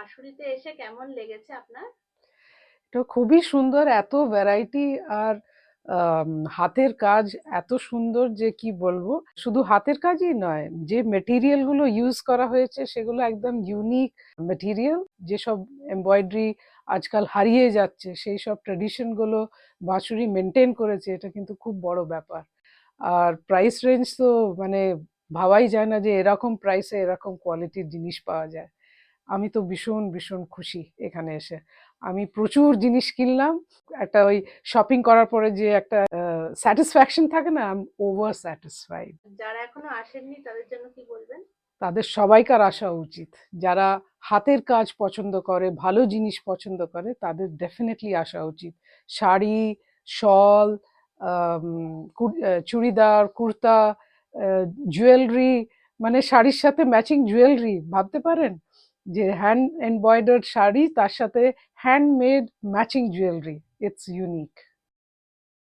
বাঁশুড়িতে এসে কেমন লেগেছে আপনার? এটা খুবই সুন্দর, এত ভ্যারাইটি। আর হাতের কাজ এত সুন্দর যে কি বলবো। শুধু হাতের কাজই নয়, যে মেটেরিয়াল গুলো ইউজ করা হয়েছে সেগুলো একদম ইউনিক মেটেরিয়াল। যেসব এমব্রয়ডারি আজকাল হারিয়ে যাচ্ছে সেই সব ট্রেডিশন গুলো বাঁশুড়ি মেনটেন করেছে, এটা কিন্তু খুব বড় ব্যাপার। আর প্রাইস রেঞ্জ তো মানে ভাবাই যায় না যে এরকম প্রাইসে এরকম কোয়ালিটির জিনিস পাওয়া যায়। আমি তো ভীষণ ভীষণ খুশি এখানে এসে। আমি প্রচুর জিনিস কিনলাম। একটা ওই শপিং করার পরে যে একটা স্যাটিসফ্যাকশন থাকে না, আই এম ওভার স্যাটিসফাইড। যারা এখনো আসেননি তাদের জন্য কি বলবেন? তাদের সবাইকার আসা উচিত। যারা হাতের কাজ পছন্দ করে, ভালো জিনিস পছন্দ করে, তাদের ডেফিনেটলি আসা উচিত। শাড়ি, শল, চুড়িদার, কুর্তা, জুয়েলারি, মানে শাড়ির সাথে ম্যাচিং জুয়েলারি, ভাবতে পারেন যে হ্যান্ড এমব্রয়ডার্ড শাড়ি তার সাথে handmade matching jewellery, it's unique.